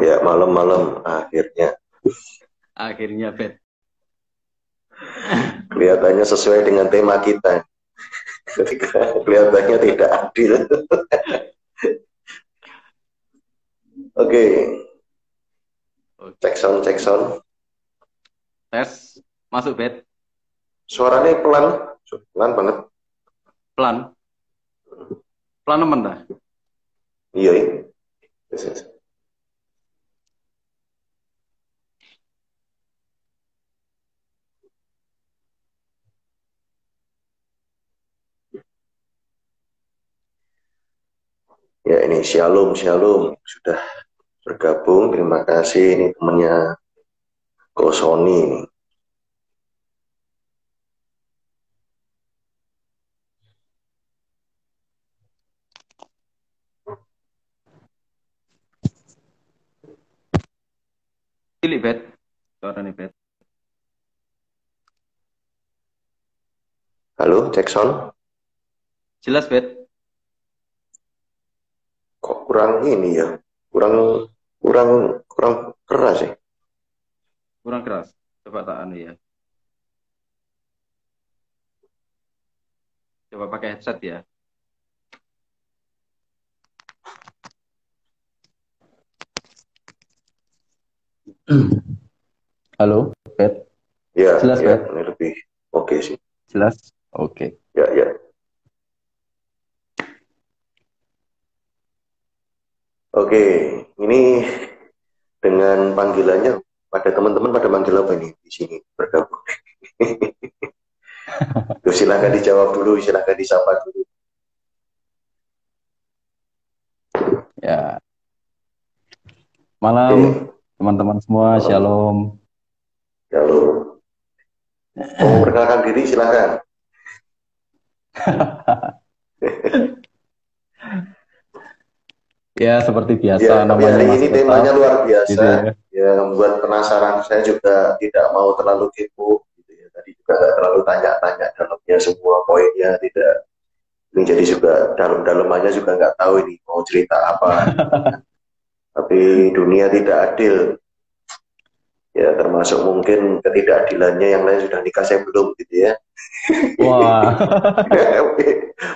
Ya, malam-malam akhirnya. Akhirnya, Bet. Kelihatannya sesuai dengan tema kita. Ketika kelihatannya tidak adil. Oke. Cek sound, cek sound. Tes. Masuk, Bet. Suaranya pelan. Pelan banget. Pelan. Pelan nemen dah. Iya, iya. Yes, yes. Ya, ini Shalom, Shalom. Sudah bergabung. Terima kasih. Ini temannya Ko Sony ini. Pilih, Bet. Suara nih, Bet. Halo, cek sound. Jelas, Bet. Kok kurang ini ya? Kurang keras ya? Kurang keras. Coba tak anu ya. Coba pakai headset ya. Halo, Bet. Ya, Jelas, ya, Bet. ini lebih oke sih. Jelas. Oke. Ya, ya. Oke, ini dengan panggilannya pada teman-teman pada manggil apa ini di sini bergabung? Tuh, silahkan dijawab dulu, silahkan disapa dulu. Ya. Malam, teman-teman semua. Malam. Shalom. Shalom. Mau perkenalkan diri, silahkan. Ya, seperti biasa. Ya, tapi namanya hari Mas ini Kota, temanya luar biasa. gitu ya. Ya, membuat penasaran. Saya juga tidak mau terlalu kepo. Gitu ya. Tadi juga nggak terlalu tanya-tanya dalamnya semua poinnya, tidak. Ini jadi juga dalam-dalamannya juga nggak tahu ini mau cerita apa. Tapi dunia tidak adil. Ya, termasuk mungkin ketidakadilannya yang lain sudah nikah, saya belum, gitu ya. Wah.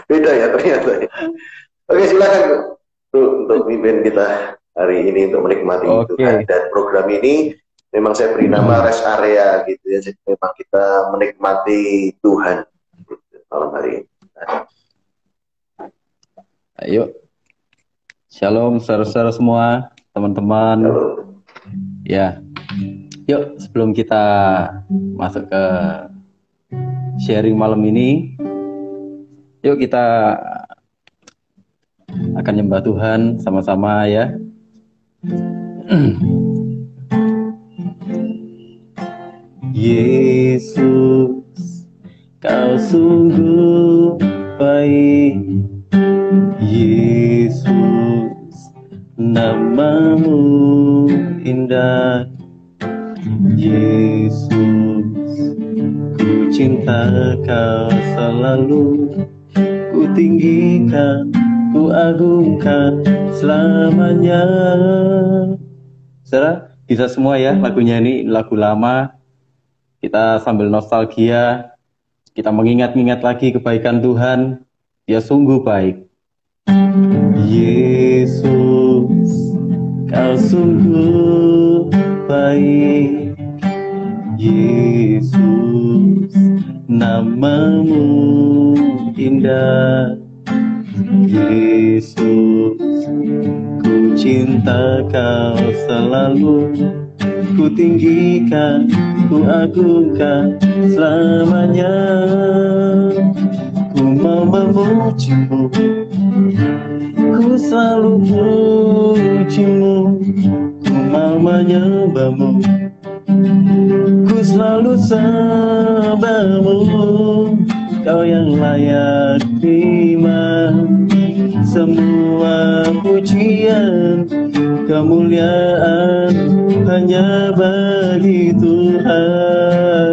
Beda ya ternyata. Oke, silakan untuk pimpin kita hari ini untuk menikmati Tuhan. Dan program ini memang saya beri nama rest area gitu ya. Jadi memang kita menikmati Tuhan malam hari ini. Ayo. Shalom, saudara-saudara semua, teman-teman. Ya. Yuk, sebelum kita masuk ke sharing malam ini, yuk kita akan nyembah Tuhan sama-sama ya. Yesus, Kau sungguh baik. Yesus, namamu indah. Yesus, ku cinta Kau selalu, ku tinggikan, ku agungkan selamanya. Saudara, bisa semua ya lagunya, ini lagu lama. Kita sambil nostalgia, kita mengingat-ingat lagi kebaikan Tuhan. Dia sungguh baik. Yesus, Kau sungguh baik. Yesus, namamu indah. Yesus, ku cinta Kau selalu, ku tinggikan, ku agungkan selamanya. Ku mau memujimu, ku selalu memujimu. Ku mau menyembahmu, ku selalu sembahmu. Kau yang layak terima semua pujian, kemuliaan hanya bagi Tuhan.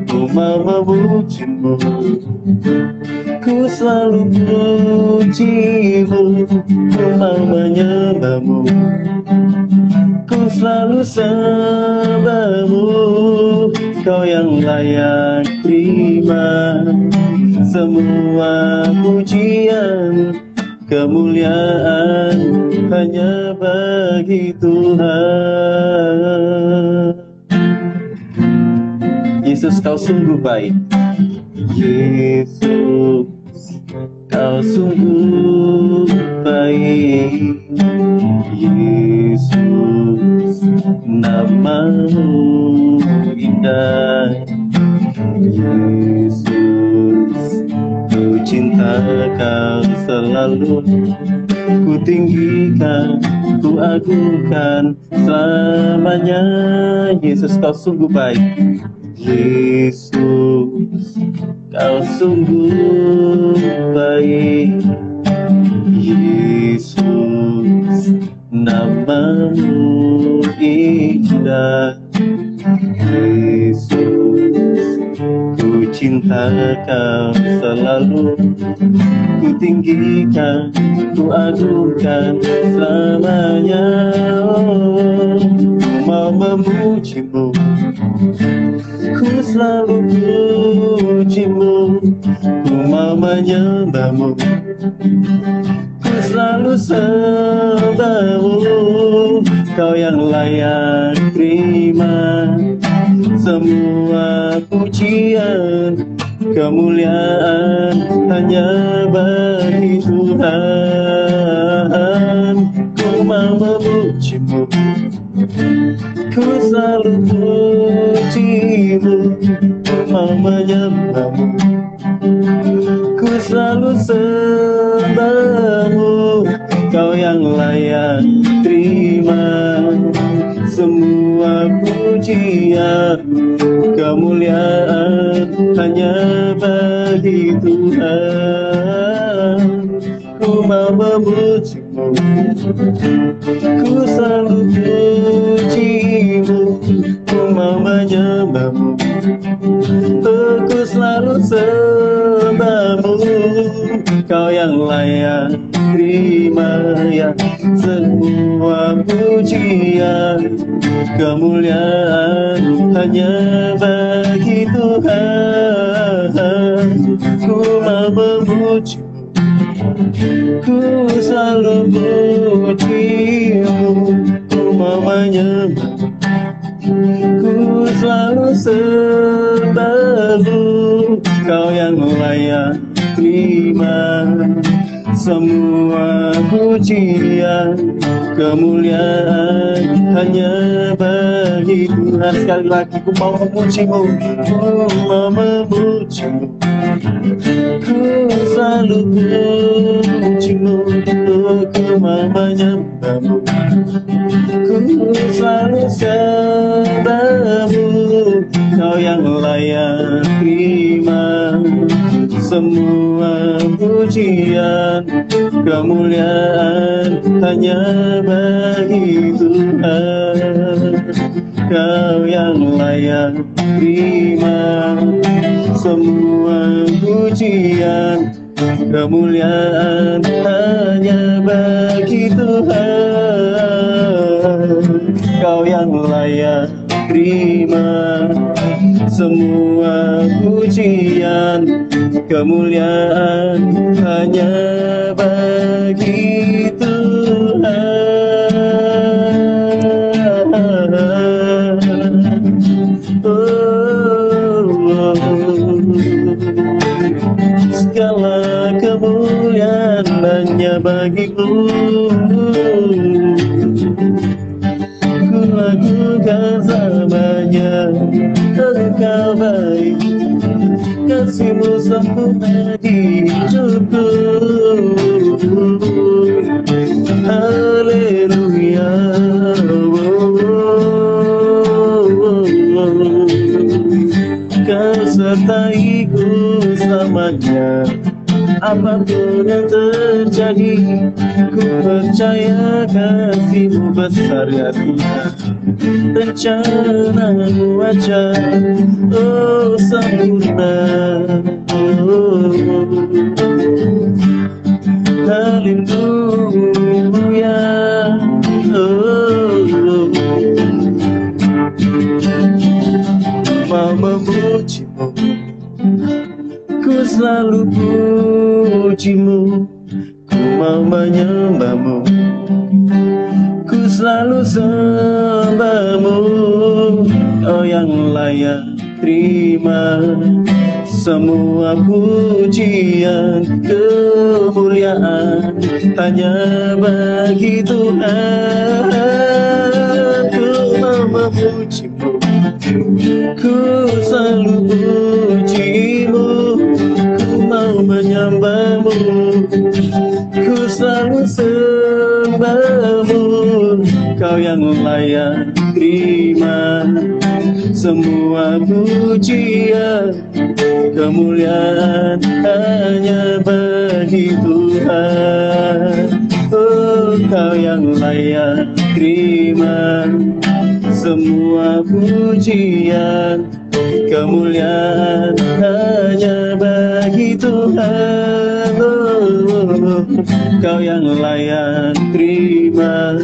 Ku mau memujimu, ku Ku selalu pujimu, ku mau menyembahmu. Ku selalu sembahmu, kau yang layak terima semua pujian, kemuliaan hanya bagi Tuhan. Yesus, kau sungguh baik. Yesus, kau sungguh baik. Yesus, namamu indah. Yesus, ku cinta kau selalu, ku tinggikan, ku agungkan selamanya. Yesus, kau sungguh baik. Yesus, kau sungguh baik. Yesus, namamu indah. Yesus, ku cinta kau selalu, ku tinggikan, ku agungkan selamanya. Ku mau memujimu, ku selalu pujimu, ku mau menyembahmu, ku selalu sembahmu. Kau yang layak terima semua pujian, kemuliaan hanya bagi Tuhan. Ku mau memujimu, ku selalu pujimu, ku mau menyembahmu, ku selalu sembahmu. Kau yang layak terima semua pujian, kemuliaan hanya bagi Tuhan. Ku mau memujimu, ku selalu pujimu, ku mau menyembahmu, ku selalu sembahmu. Kau yang layak terima ya semua pujian, kemuliaan hanya bagi Tuhan. Ku mau memujimu, ku selalu pujimu, ku mau menyembahmu, ku selalu sembahmu. Kau yang layak terima semua pujian, kemuliaan hanya bagi Tuhan. Sekali lagi ku mau memujimu, ku mau memujimu, ku selalu pujimu, ku mau menyembahmu, ku selalu sembahmu. Kau yang layak terima semua pujian, kemuliaan hanya bagi Tuhan. Kau yang layak terima semua pujian, kemuliaan hanya bagi Tuhan. Kau yang layak terima semua pujian, kemuliaan hanya bagi Tuhan. Segala kemuliaan hanya bagimu. Ku lakukan selamanya, Engkau baik, kasihmu sempurna di hidupku. Haleluya. Kau sertaiku selamanya, apapun yang terjadi. Ku percaya kasihmu besar ya Tuhan, rencanamu aja oh sempurna. Oh, Haleluya. Mau memujimu, ku selalu pujimu, ku mau menyembahmu, ku selalu sembahmu. Oh yang layak terima semua pujian, kemuliaan hanya bagi Tuhan. Ku mau memujimu, ku selalu pujimu, ku mau menyembahmu, ku selalu sembahmu. Kau yang layak terima semua pujian, kemuliaan hanya bagi Tuhan. Oh, kau yang layak terima semua pujian, kemuliaan hanya bagi Tuhan. Oh, kau yang layak terima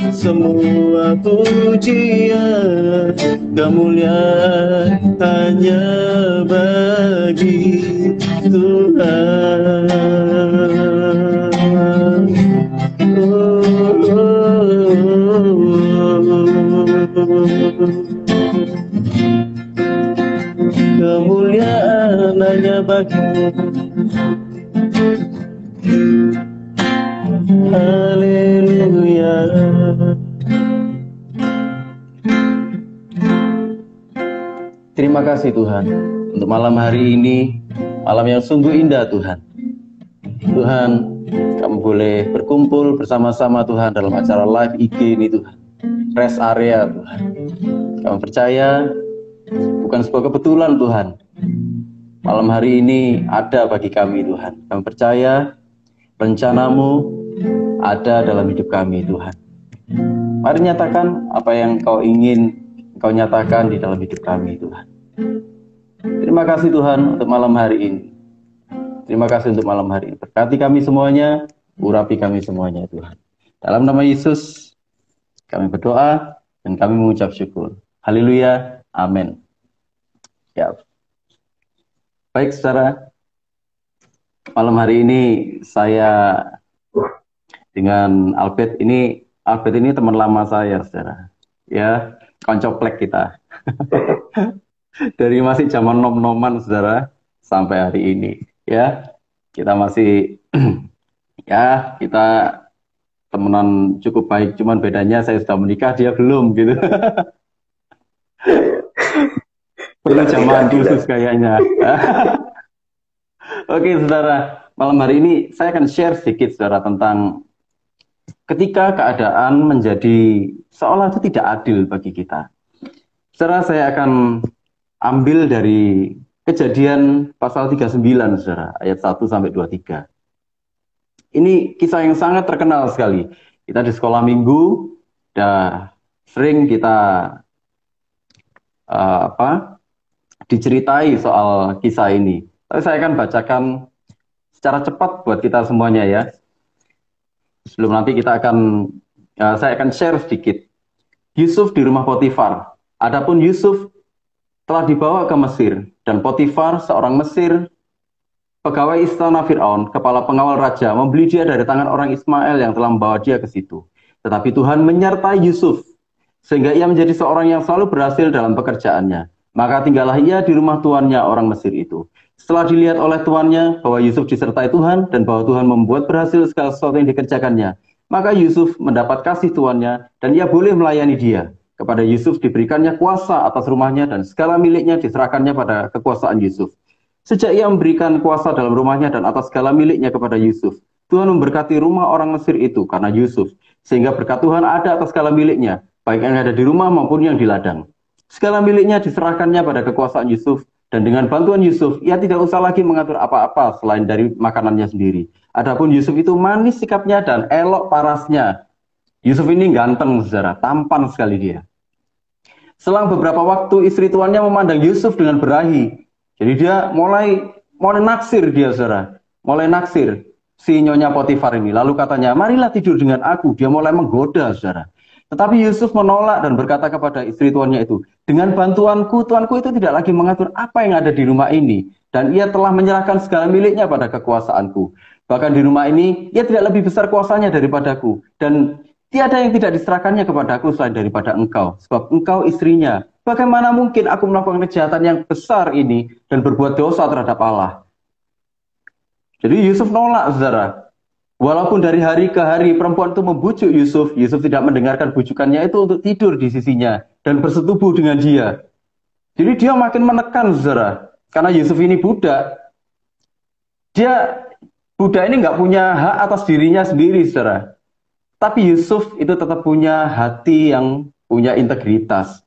semua pujian, kemuliaan hanya bagi Tuhan. Kemuliaan hanya bagi. Haleluya. Terima kasih Tuhan untuk malam hari ini, malam yang sungguh indah Tuhan. Tuhan, kami boleh berkumpul bersama-sama Tuhan dalam acara live IG ini Tuhan. Rest area Tuhan. Kami percaya bukan sebuah kebetulan Tuhan. Malam hari ini ada bagi kami Tuhan. Kami percaya rencanamu ada dalam hidup kami Tuhan. Mari nyatakan apa yang Kau ingin Kau nyatakan di dalam hidup kami Tuhan. Terima kasih Tuhan untuk malam hari ini. Terima kasih untuk malam hari ini. Berkati kami semuanya, urapi kami semuanya Tuhan. Dalam nama Yesus kami berdoa dan kami mengucap syukur. Haleluya. Amin. Ya. Baik saudara, malam hari ini saya dengan Albert ini teman lama saya saudara. Ya, koncoplek kita. Dari masih zaman nom-noman saudara sampai hari ini. Ya, kita masih ya kita temenan cukup baik, cuman bedanya saya sudah menikah, dia belum gitu. Perlu jamaah khusus kayaknya. Oke saudara, malam hari ini saya akan share sedikit saudara tentang ketika keadaan menjadi seolah itu tidak adil bagi kita. Saudara, saya akan ambil dari Kejadian pasal 39 saudara, ayat 1 sampai 23. Ini kisah yang sangat terkenal sekali. Kita di sekolah minggu udah sering kita diceritai soal kisah ini. Tapi saya akan bacakan secara cepat buat kita semuanya ya. Sebelum nanti saya akan share sedikit. Yusuf di rumah Potifar. Adapun Yusuf telah dibawa ke Mesir, dan Potifar, seorang Mesir, pegawai istana Fir'aun, kepala pengawal raja, membeli dia dari tangan orang Ismail yang telah membawa dia ke situ. Tetapi Tuhan menyertai Yusuf, sehingga ia menjadi seorang yang selalu berhasil dalam pekerjaannya. Maka tinggallah ia di rumah tuannya orang Mesir itu. Setelah dilihat oleh tuannya bahwa Yusuf disertai Tuhan dan bahwa Tuhan membuat berhasil segala sesuatu yang dikerjakannya, maka Yusuf mendapat kasih tuannya dan ia boleh melayani dia. Kepada Yusuf diberikannya kuasa atas rumahnya dan segala miliknya diserahkannya pada kekuasaan Yusuf. Sejak ia memberikan kuasa dalam rumahnya dan atas segala miliknya kepada Yusuf, Tuhan memberkati rumah orang Mesir itu karena Yusuf, sehingga berkat Tuhan ada atas segala miliknya, baik yang ada di rumah maupun yang di ladang. Segala miliknya diserahkannya pada kekuasaan Yusuf, dan dengan bantuan Yusuf, ia tidak usah lagi mengatur apa-apa selain dari makanannya sendiri. Adapun Yusuf itu manis sikapnya dan elok parasnya. Yusuf ini ganteng, saudara, tampan sekali dia. Selang beberapa waktu, istri tuannya memandang Yusuf dengan berahi. Jadi dia mulai mulai naksir dia, saudara. Mulai naksir si Nyonya Potifar ini. Lalu katanya, marilah tidur dengan aku. Dia mulai menggoda, saudara. Tetapi Yusuf menolak dan berkata kepada istri tuannya itu, dengan bantuanku, tuanku itu tidak lagi mengatur apa yang ada di rumah ini. Dan ia telah menyerahkan segala miliknya pada kekuasaanku. Bahkan di rumah ini, ia tidak lebih besar kuasanya daripadaku. Dan tiada yang tidak diserahkannya kepadaku selain daripada engkau. Sebab engkau istrinya. Bagaimana mungkin aku melakukan kejahatan yang besar ini dan berbuat dosa terhadap Allah? Jadi Yusuf nolak, saudara. Walaupun dari hari ke hari perempuan itu membujuk Yusuf, Yusuf tidak mendengarkan bujukannya itu untuk tidur di sisinya dan bersetubuh dengan dia. Jadi dia makin menekan, saudara. Karena Yusuf ini budak. Budak ini nggak punya hak atas dirinya sendiri, saudara. Tapi Yusuf itu tetap punya hati yang punya integritas.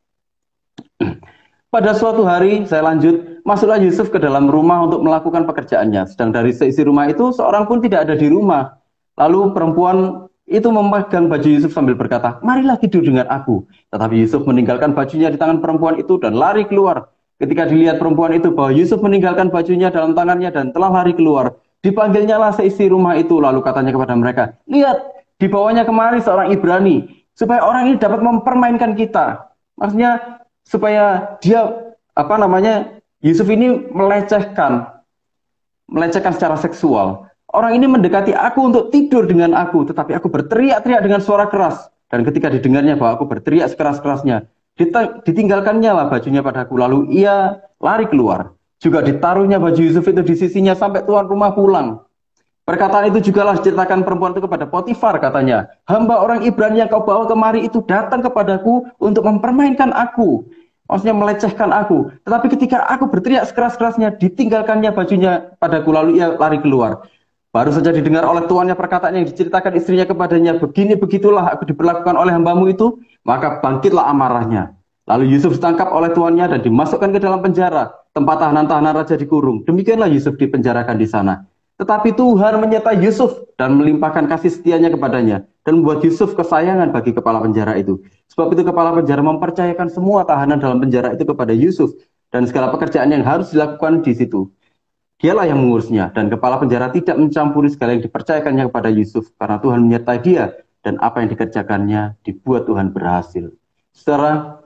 Pada suatu hari, saya lanjut, masuklah Yusuf ke dalam rumah untuk melakukan pekerjaannya. Sedang dari seisi rumah itu, seorang pun tidak ada di rumah. Lalu perempuan itu memegang baju Yusuf sambil berkata, marilah tidur dengan aku. Tetapi Yusuf meninggalkan bajunya di tangan perempuan itu dan lari keluar. Ketika dilihat perempuan itu bahwa Yusuf meninggalkan bajunya dalam tangannya dan telah lari keluar, dipanggilnyalah seisi rumah itu, lalu katanya kepada mereka, lihat, dibawanya kemari seorang Ibrani, supaya orang ini dapat mempermainkan kita. Maksudnya, supaya dia, Yusuf ini melecehkan secara seksual. Orang ini mendekati aku untuk tidur dengan aku, tetapi aku berteriak-teriak dengan suara keras. Dan ketika didengarnya bahwa aku berteriak sekeras-kerasnya, ditinggalkannya lah bajunya padaku, lalu ia lari keluar. Juga ditaruhnya baju Yusuf itu di sisinya sampai tuan rumah pulang. Perkataan itu jugalah diceritakan perempuan itu kepada Potifar, katanya, hamba orang Ibrani yang kau bawa kemari itu datang kepadaku untuk mempermainkan aku. Maksudnya melecehkan aku. Tetapi ketika aku berteriak sekeras-kerasnya, ditinggalkannya bajunya padaku, lalu ia lari keluar. Baru saja didengar oleh tuannya perkataan yang diceritakan istrinya kepadanya, begini-begitulah aku diperlakukan oleh hambamu itu, maka bangkitlah amarahnya. Lalu Yusuf ditangkap oleh tuannya dan dimasukkan ke dalam penjara, tempat tahanan-tahanan raja dikurung. Demikianlah Yusuf dipenjarakan di sana. Tetapi Tuhan menyertai Yusuf dan melimpahkan kasih setianya kepadanya dan membuat Yusuf kesayangan bagi kepala penjara itu. Sebab itu kepala penjara mempercayakan semua tahanan dalam penjara itu kepada Yusuf dan segala pekerjaan yang harus dilakukan di situ. Dialah yang mengurusnya dan kepala penjara tidak mencampuri segala yang dipercayakannya kepada Yusuf karena Tuhan menyertai dia dan apa yang dikerjakannya dibuat Tuhan berhasil. Secara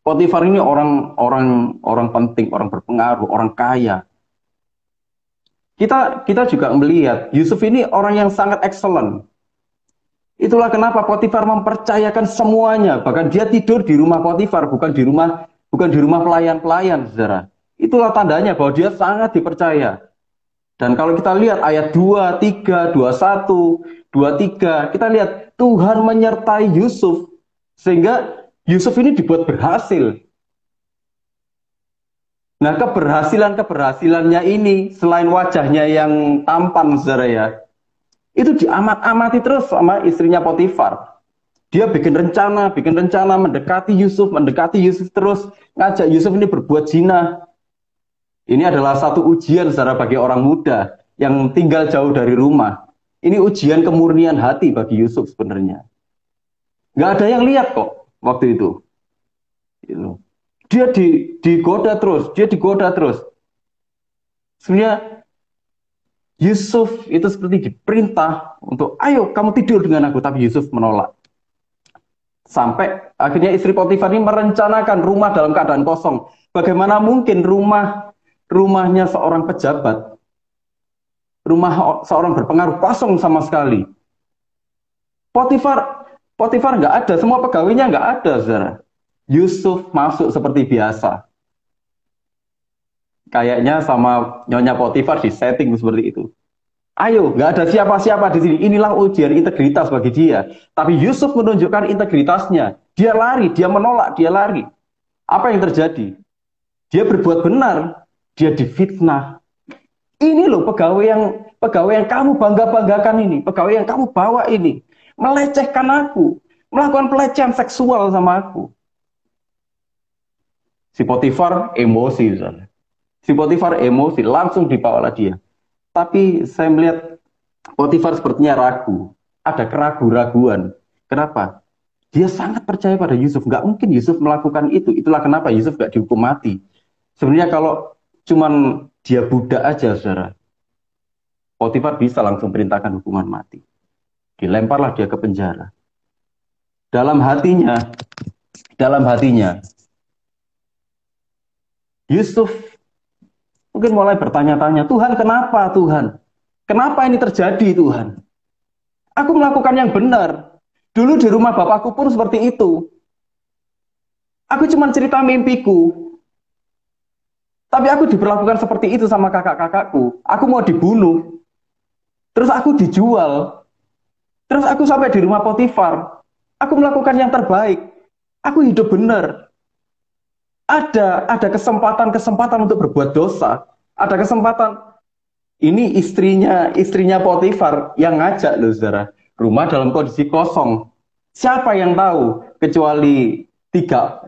Potifar ini orang penting, orang berpengaruh, orang kaya. Kita juga melihat Yusuf ini orang yang sangat excellent. Itulah kenapa Potifar mempercayakan semuanya. Bahkan dia tidur di rumah Potifar, bukan di rumah pelayan-pelayan, saudara. Itulah tandanya bahwa dia sangat dipercaya. Dan kalau kita lihat ayat 2, 3, 21, 23, kita lihat Tuhan menyertai Yusuf sehingga Yusuf ini dibuat berhasil. Nah, keberhasilannya ini selain wajahnya yang tampan, saudara ya, itu diamat-amati terus sama istrinya Potifar. Dia bikin rencana mendekati Yusuf terus, ngajak Yusuf ini berbuat zina. Ini adalah satu ujian, saudara, bagi orang muda yang tinggal jauh dari rumah. Ini ujian kemurnian hati bagi Yusuf sebenarnya. Nggak ada yang lihat kok waktu itu. Dia digoda terus. Sebenarnya Yusuf itu seperti diperintah untuk, ayo kamu tidur dengan aku, tapi Yusuf menolak. Sampai akhirnya istri Potifar ini merencanakan rumah dalam keadaan kosong. Bagaimana mungkin rumahnya seorang pejabat, rumah seorang berpengaruh kosong sama sekali. Potifar nggak ada, semua pegawainya nggak ada, saudara. Yusuf masuk seperti biasa. Kayaknya sama Nyonya Potifar di setting seperti itu. Ayo, nggak ada siapa-siapa di sini. Inilah ujian integritas bagi dia. Tapi Yusuf menunjukkan integritasnya. Dia lari, dia menolak, dia lari. Apa yang terjadi? Dia berbuat benar, dia difitnah. Ini loh pegawai yang kamu bangga-banggakan ini, pegawai yang kamu bawa ini, melecehkan aku, melakukan pelecehan seksual sama aku. Si Potifar emosi, misalnya. Si Potifar emosi, langsung dibawalah dia. Tapi saya melihat Potifar sepertinya ragu. Ada keraguan-raguan. Kenapa? Dia sangat percaya pada Yusuf. Nggak mungkin Yusuf melakukan itu. Itulah kenapa Yusuf nggak dihukum mati. Sebenarnya kalau cuman dia budak aja, saudara, Potifar bisa langsung perintahkan hukuman mati. Dilemparlah dia ke penjara. Dalam hatinya, Yusuf mungkin mulai bertanya-tanya, Tuhan kenapa Tuhan? Kenapa ini terjadi Tuhan? Aku melakukan yang benar. Dulu di rumah bapakku pun seperti itu. Aku cuma cerita mimpiku. Tapi aku diperlakukan seperti itu sama kakak-kakakku. Aku mau dibunuh. Terus aku dijual. Terus aku sampai di rumah Potifar. Aku melakukan yang terbaik. Aku hidup benar. Ada kesempatan-kesempatan untuk berbuat dosa. Ada kesempatan. Ini istrinya Potifar yang ngajak loh, saudara. Rumah dalam kondisi kosong. Siapa yang tahu kecuali tiga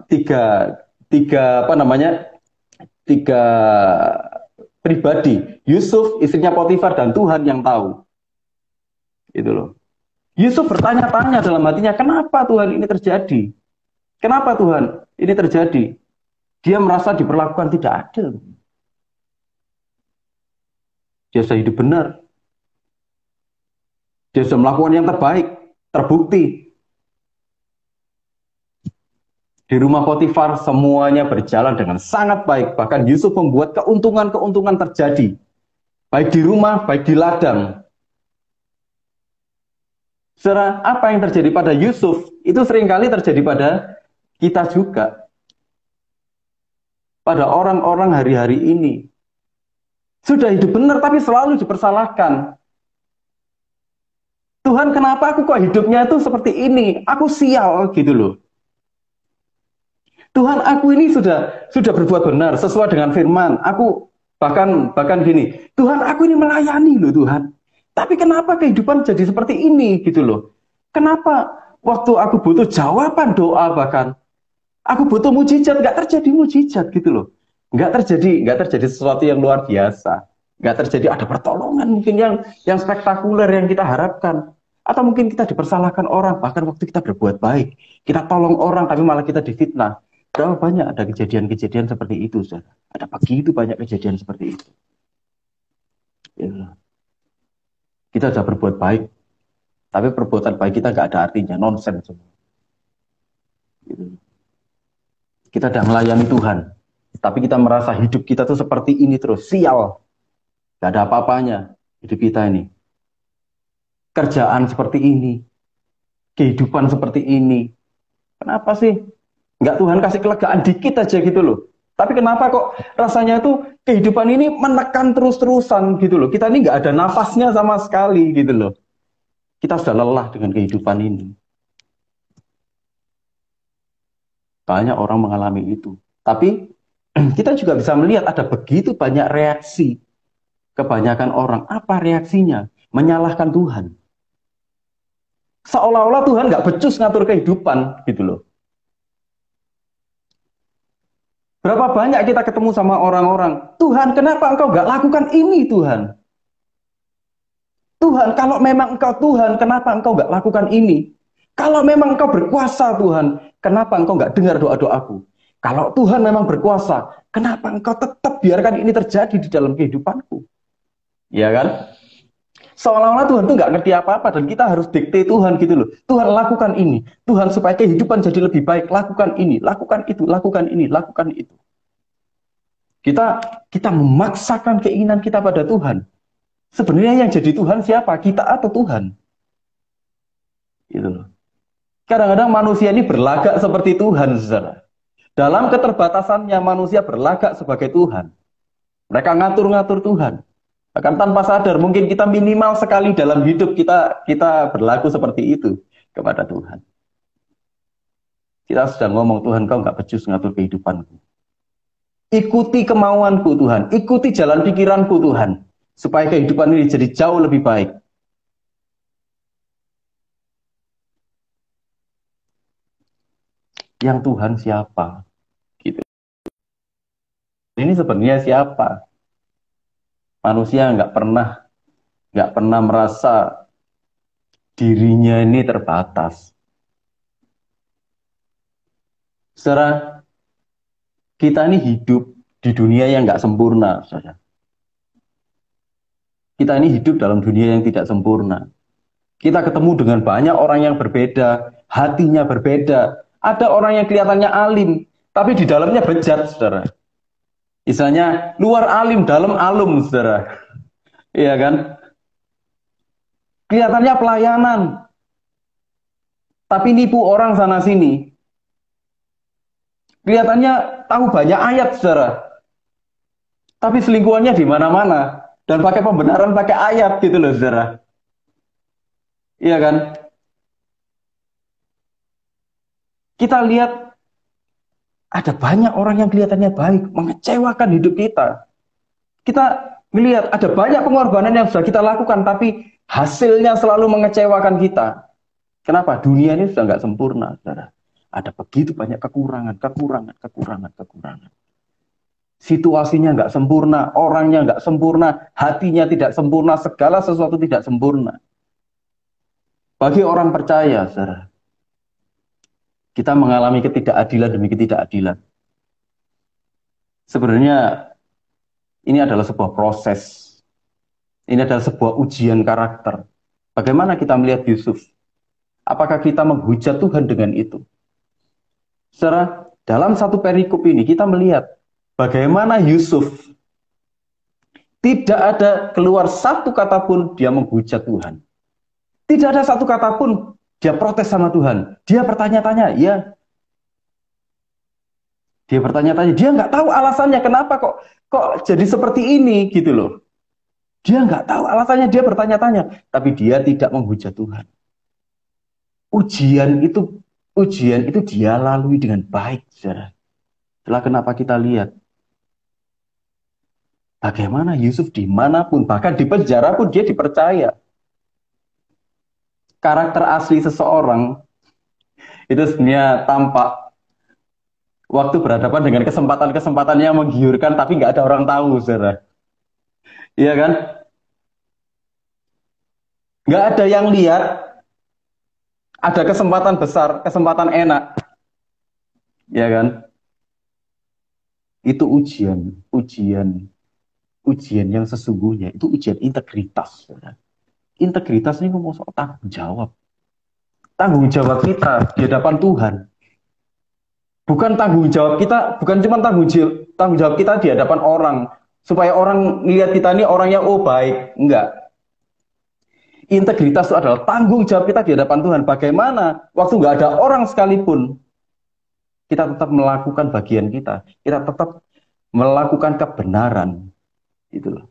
pribadi, Yusuf, istrinya Potifar, dan Tuhan yang tahu. Itu loh. Yusuf bertanya-tanya dalam hatinya, kenapa Tuhan ini terjadi? Kenapa Tuhan ini terjadi? Dia merasa diperlakukan tidak adil. Dia sudah hidup benar. Dia sudah melakukan yang terbaik, terbukti. Di rumah Potifar semuanya berjalan dengan sangat baik. Bahkan Yusuf membuat keuntungan-keuntungan terjadi. Baik di rumah, baik di ladang. Saudara, apa yang terjadi pada Yusuf, itu seringkali terjadi pada kita juga. Pada orang-orang hari-hari ini. Sudah hidup benar, tapi selalu dipersalahkan. Tuhan, kenapa aku kok hidupnya itu seperti ini? Aku sial gitu loh. Tuhan, aku ini sudah berbuat benar sesuai dengan firman. Aku bahkan gini, Tuhan, aku ini melayani loh Tuhan. Tapi kenapa kehidupan jadi seperti ini gitu loh? Kenapa waktu aku butuh jawaban doa bahkan aku butuh mujizat, nggak terjadi mujizat gitu loh. Nggak terjadi sesuatu yang luar biasa. Nggak terjadi ada pertolongan mungkin yang spektakuler yang kita harapkan. Atau mungkin kita dipersalahkan orang, bahkan waktu kita berbuat baik. Kita tolong orang tapi malah kita difitnah. Berapa banyak ada kejadian-kejadian seperti itu, saudara. Ada begitu banyak kejadian seperti itu. Ya. Kita sudah berbuat baik, tapi perbuatan baik kita nggak ada artinya, nonsens semua. Gitu. Kita sudah melayani Tuhan, tapi kita merasa hidup kita tuh seperti ini terus, sial. Nggak ada apa-apanya hidup kita ini. Kerjaan seperti ini, kehidupan seperti ini. Kenapa sih? Nggak Tuhan kasih kelegaan dikit aja gitu loh. Tapi kenapa kok rasanya itu kehidupan ini menekan terus-terusan gitu loh. Kita ini nggak ada nafasnya sama sekali gitu loh. Kita sudah lelah dengan kehidupan ini. Banyak orang mengalami itu. Tapi kita juga bisa melihat ada begitu banyak reaksi. Kebanyakan orang, apa reaksinya? Menyalahkan Tuhan. Seolah-olah Tuhan nggak becus ngatur kehidupan gitu loh. Berapa banyak kita ketemu sama orang-orang, Tuhan kenapa engkau nggak lakukan ini Tuhan? Tuhan kalau memang engkau Tuhan, kenapa engkau nggak lakukan ini? Kalau memang engkau berkuasa Tuhan, kenapa engkau nggak dengar doa-doaku? Kalau Tuhan memang berkuasa, kenapa engkau tetap biarkan ini terjadi di dalam kehidupanku? Ya kan? Seolah-olah Tuhan tuh nggak ngerti apa-apa dan kita harus dikte Tuhan gitu loh. Tuhan lakukan ini. Tuhan supaya kehidupan jadi lebih baik. Lakukan ini, lakukan itu, lakukan ini, lakukan itu. Kita memaksakan keinginan kita pada Tuhan. Sebenarnya yang jadi Tuhan siapa? Kita atau Tuhan? Gitu loh. Kadang-kadang manusia ini berlagak seperti Tuhan, saudara. Dalam keterbatasannya manusia berlagak sebagai Tuhan. Mereka ngatur-ngatur Tuhan. Bahkan tanpa sadar, mungkin kita minimal sekali dalam hidup kita berlaku seperti itu kepada Tuhan. Kita sedang ngomong, Tuhan kau nggak becus ngatur kehidupanku. Ikuti kemauanku Tuhan, ikuti jalan pikiranku Tuhan, supaya kehidupan ini jadi jauh lebih baik. Yang Tuhan siapa? Gitu. Ini sebenarnya siapa? Manusia nggak pernah merasa dirinya ini terbatas. Saudara, kita ini hidup di dunia yang nggak sempurna, saudara. Kita ini hidup dalam dunia yang tidak sempurna. Kita ketemu dengan banyak orang yang berbeda, hatinya berbeda. Ada orang yang kelihatannya alim, tapi di dalamnya bejat, saudara. Misalnya, luar alim, dalam alum, saudara. Iya kan? Kelihatannya pelayanan, tapi nipu orang sana-sini. Kelihatannya tahu banyak ayat, saudara. Tapi selingkuhannya di mana-mana. Dan pakai pembenaran, pakai ayat gitu loh, saudara. Iya kan? Kita lihat ada banyak orang yang kelihatannya baik, mengecewakan hidup kita. Kita melihat ada banyak pengorbanan yang sudah kita lakukan, tapi hasilnya selalu mengecewakan kita. Kenapa? Dunia ini sudah nggak sempurna, saudara. Ada begitu banyak kekurangan. Situasinya nggak sempurna, orangnya nggak sempurna, hatinya tidak sempurna, segala sesuatu tidak sempurna. Bagi orang percaya, saudara, kita mengalami ketidakadilan demi ketidakadilan. Sebenarnya ini adalah sebuah proses. Ini adalah sebuah ujian karakter. Bagaimana kita melihat Yusuf? Apakah kita menghujat Tuhan dengan itu? Saudara, dalam satu perikop ini kita melihat bagaimana Yusuf tidak ada keluar satu kata pun dia menghujat Tuhan. Tidak ada satu kata pun dia protes sama Tuhan. Dia bertanya-tanya, ya. Dia bertanya-tanya, dia nggak tahu alasannya kenapa kok jadi seperti ini gitu loh. Dia nggak tahu alasannya, dia bertanya-tanya, tapi dia tidak menghujat Tuhan. Ujian itu dia lalui dengan baik, saudara. Itulah kenapa kita lihat bagaimana Yusuf dimanapun, bahkan di penjara pun dia dipercaya. Karakter asli seseorang itu sebenarnya tampak waktu berhadapan dengan kesempatan-kesempatan yang menggiurkan, tapi nggak ada orang tahu, saudara. Iya kan? Nggak ada yang lihat, ada kesempatan besar, kesempatan enak. Iya kan? Itu ujian yang sesungguhnya, itu ujian integritas, saudara. Integritas ini ngomong soal tanggung jawab. Tanggung jawab kita di hadapan Tuhan. Bukan tanggung jawab kita, bukan cuma tanggung jawab kita di hadapan orang. Supaya orang melihat kita ini orangnya baik. Enggak. Integritas itu adalah tanggung jawab kita di hadapan Tuhan. Bagaimana waktu nggak ada orang sekalipun, kita tetap melakukan bagian kita. Kita tetap melakukan kebenaran. Gitu loh.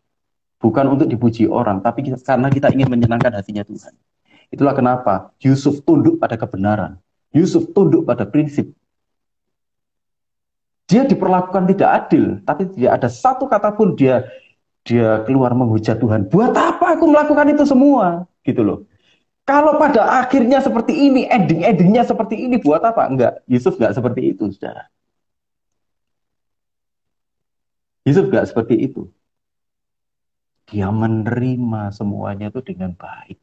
Bukan untuk dipuji orang, tapi karena kita ingin menyenangkan hatinya Tuhan. Itulah kenapa Yusuf tunduk pada kebenaran. Yusuf tunduk pada prinsip. Dia diperlakukan tidak adil, tapi tidak ada satu kata pun dia keluar menghujat Tuhan. Buat apa aku melakukan itu semua? Gitu loh. Kalau pada akhirnya seperti ini, endingnya seperti ini, buat apa? Enggak, Yusuf enggak seperti itu, saudara. Yusuf enggak seperti itu. Dia menerima semuanya itu dengan baik.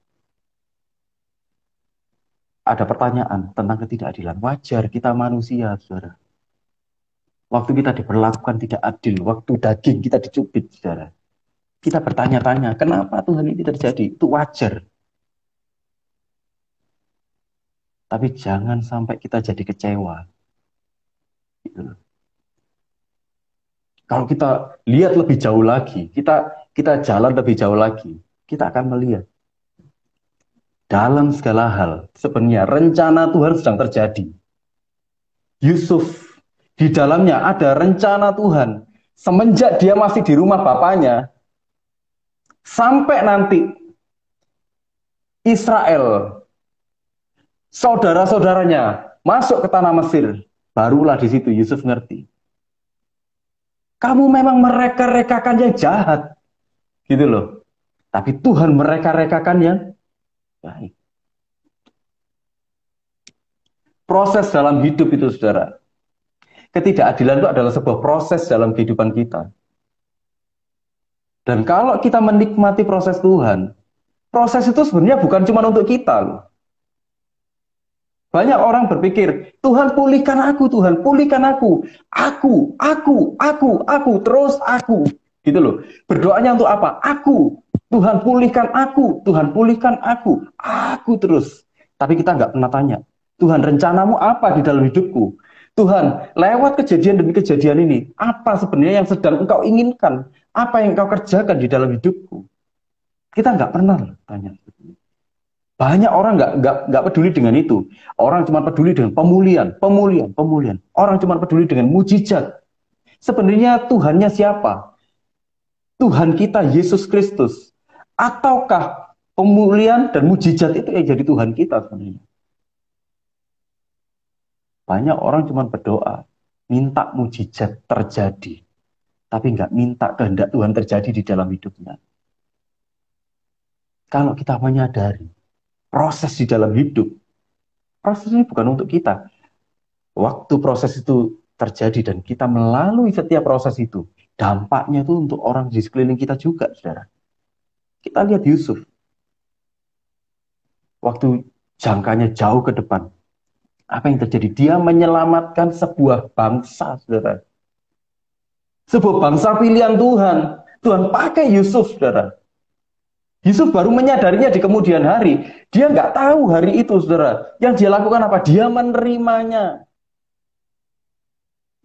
Ada pertanyaan tentang ketidakadilan. Wajar, kita manusia, saudara. Waktu kita diperlakukan tidak adil, waktu daging kita dicubit, saudara. Kita bertanya-tanya, kenapa Tuhan ini terjadi? Itu wajar. Tapi jangan sampai kita jadi kecewa. Gitu. Kalau kita lihat lebih jauh lagi, kita jalan lebih jauh lagi, kita akan melihat dalam segala hal sebenarnya rencana Tuhan sedang terjadi. Yusuf, di dalamnya ada rencana Tuhan. Semenjak dia masih di rumah bapaknya, sampai nanti Israel, saudara-saudaranya masuk ke tanah Mesir, barulah di situ Yusuf ngerti. Kamu memang mereka-rekakan yang jahat. Gitu loh. Tapi Tuhan mereka-rekakan yang baik. Proses dalam hidup itu, saudara. Ketidakadilan itu adalah sebuah proses dalam kehidupan kita. Dan kalau kita menikmati proses Tuhan, proses itu sebenarnya bukan cuma untuk kita loh. Banyak orang berpikir, Tuhan pulihkan aku, Tuhan pulihkan aku. Aku, terus aku. Gitu loh. Berdoanya untuk apa? Aku. Tuhan pulihkan aku, Tuhan pulihkan aku terus. Tapi kita nggak pernah tanya, Tuhan rencanamu apa di dalam hidupku? Tuhan, lewat kejadian demi kejadian ini, apa sebenarnya yang sedang engkau inginkan? Apa yang engkau kerjakan di dalam hidupku? Kita nggak pernah tanya. Banyak orang nggak peduli dengan itu. Orang cuma peduli dengan pemulihan. Orang cuma peduli dengan mujizat. Sebenarnya Tuhannya siapa? Tuhan kita Yesus Kristus. Ataukah pemulihan dan mujizat itu yang jadi Tuhan kita sebenarnya? Banyak orang cuma berdoa, minta mujizat terjadi, tapi nggak minta kehendak Tuhan terjadi di dalam hidupnya. Kalau kita menyadari proses di dalam hidup, proses ini bukan untuk kita. Waktu proses itu terjadi dan kita melalui setiap proses itu, dampaknya itu untuk orang di sekeliling kita juga, saudara. Kita lihat Yusuf, waktu jangkanya jauh ke depan, apa yang terjadi? Dia menyelamatkan sebuah bangsa, saudara. Sebuah bangsa pilihan Tuhan. Tuhan pakai Yusuf, saudara. Yusuf baru menyadarinya di kemudian hari. Dia nggak tahu hari itu, saudara. Yang dia lakukan apa? Dia menerimanya.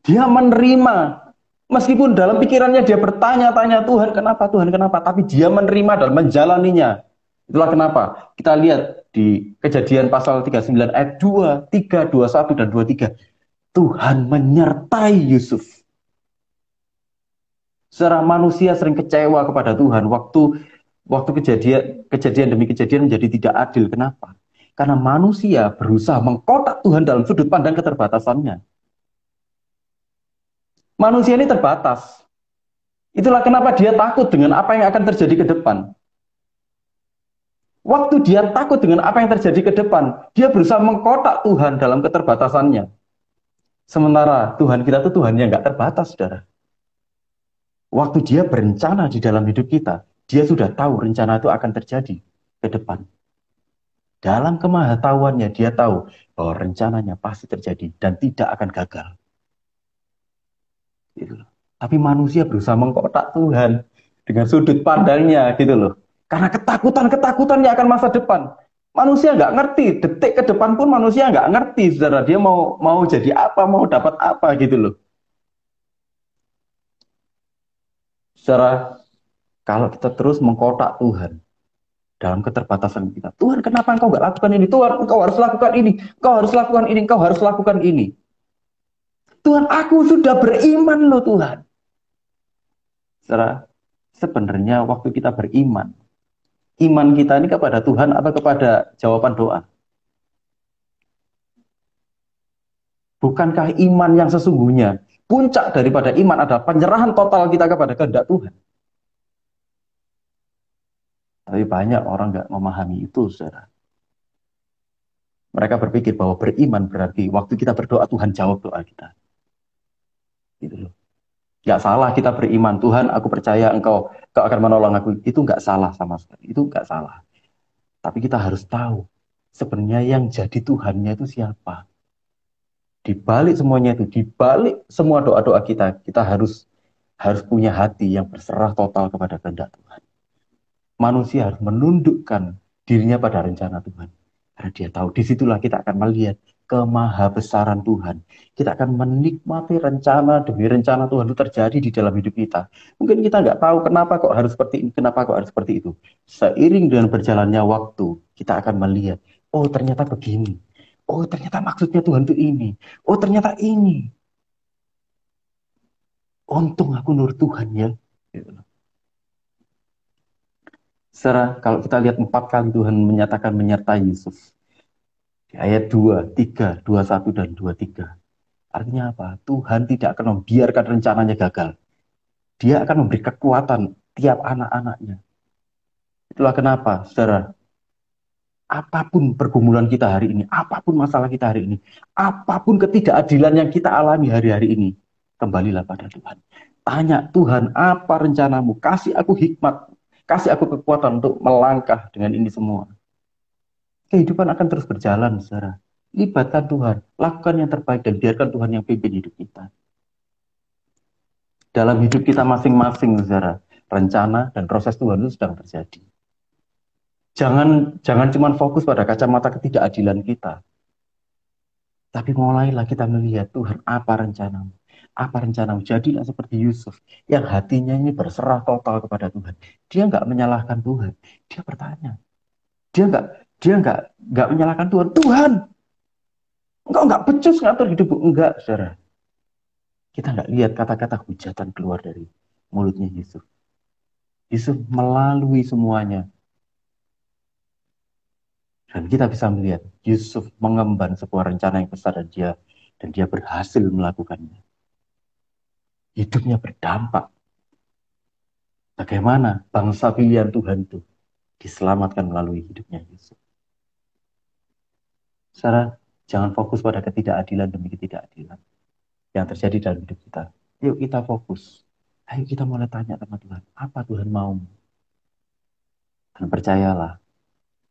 Dia menerima. Meskipun dalam pikirannya dia bertanya-tanya, Tuhan kenapa, Tuhan kenapa? Tapi dia menerima dan menjalaninya. Itulah kenapa kita lihat di Kejadian pasal 39 ayat 2, 3, 21 dan 23. Tuhan menyertai Yusuf. Secara manusia sering kecewa kepada Tuhan waktu kejadian demi kejadian menjadi tidak adil. Kenapa? Karena manusia berusaha mengkotak Tuhan dalam sudut pandang keterbatasannya. Manusia ini terbatas. Itulah kenapa dia takut dengan apa yang akan terjadi ke depan. Waktu dia takut dengan apa yang terjadi ke depan, dia berusaha mengkotak Tuhan dalam keterbatasannya. Sementara Tuhan kita itu Tuhan yang nggak terbatas, saudara. Waktu dia berencana di dalam hidup kita, dia sudah tahu rencana itu akan terjadi ke depan. Dalam kemahatauannya dia tahu bahwa rencananya pasti terjadi dan tidak akan gagal. Gitu loh. Tapi manusia berusaha mengkotak Tuhan dengan sudut pandangnya, gitu loh. Karena ketakutannya akan masa depan. Manusia nggak ngerti, detik ke depan pun manusia nggak ngerti, saudara. Dia mau jadi apa, mau dapat apa, gitu loh. Saudara, kalau kita terus mengkotak Tuhan dalam keterbatasan kita, Tuhan kenapa engkau nggak lakukan ini? Tuhan engkau harus lakukan ini, engkau harus lakukan ini, engkau harus lakukan ini. Tuhan, aku sudah beriman loh Tuhan. Saudara, sebenarnya waktu kita beriman, iman kita ini kepada Tuhan atau kepada jawaban doa? Bukankah iman yang sesungguhnya, puncak daripada iman adalah penyerahan total kita kepada kehendak Tuhan? Tapi banyak orang nggak memahami itu, saudara. Mereka berpikir bahwa beriman berarti waktu kita berdoa Tuhan jawab doa kita. Gitu loh. Nggak salah kita beriman, Tuhan aku percaya engkau akan menolong aku. Itu nggak salah sama sekali, itu nggak salah. Tapi kita harus tahu sebenarnya yang jadi Tuhannya itu siapa. Di balik semuanya itu, di balik semua doa-doa kita harus punya hati yang berserah total kepada kehendak Tuhan. Manusia harus menundukkan dirinya pada rencana Tuhan. Karena dia tahu, disitulah kita akan melihat kemahabesaran Tuhan. Kita akan menikmati rencana demi rencana Tuhan itu terjadi di dalam hidup kita. Mungkin kita nggak tahu kenapa kok harus seperti ini, kenapa kok harus seperti itu. Seiring dengan berjalannya waktu, kita akan melihat, oh ternyata begini. Oh ternyata maksudnya Tuhan itu ini. Oh ternyata ini. Untung aku nurut Tuhan ya. Secara kalau kita lihat 4 kali Tuhan menyatakan menyertai Yusuf. Di ayat 2, 3, 21, dan 23. Artinya apa? Tuhan tidak akan membiarkan rencananya gagal. Dia akan memberi kekuatan tiap anak-anaknya. Itulah kenapa, saudara, apapun pergumulan kita hari ini, apapun masalah kita hari ini, apapun ketidakadilan yang kita alami hari-hari ini, kembalilah pada Tuhan. Tanya, Tuhan, apa rencanamu? Kasih aku hikmat, kasih aku kekuatan untuk melangkah dengan ini semua. Kehidupan akan terus berjalan, saudara. Libatkan Tuhan, lakukan yang terbaik dan biarkan Tuhan yang pimpin hidup kita. Dalam hidup kita masing-masing, saudara. rencana dan proses Tuhan itu sedang terjadi. Jangan cuma fokus pada kacamata ketidakadilan kita. Tapi mulailah kita melihat, Tuhan, apa rencanamu? Apa rencanamu? Jadilah seperti Yusuf yang hatinya ini berserah total kepada Tuhan. Dia nggak menyalahkan Tuhan. Dia bertanya. Dia nggak menyalahkan Tuhan. Tuhan, engkau nggak becus ngatur hidupku. Enggak, saudara. Kita nggak lihat kata-kata hujatan keluar dari mulutnya Yusuf. Yusuf melalui semuanya. Dan kita bisa melihat Yusuf mengemban sebuah rencana yang besar dan dia berhasil melakukannya. Hidupnya berdampak. Bagaimana bangsa pilihan Tuhan itu diselamatkan melalui hidupnya Yusuf. Saudara, jangan fokus pada ketidakadilan demi ketidakadilan yang terjadi dalam hidup kita. Yuk kita fokus. Ayo kita mulai tanya sama Tuhan, apa Tuhan mau? Dan percayalah,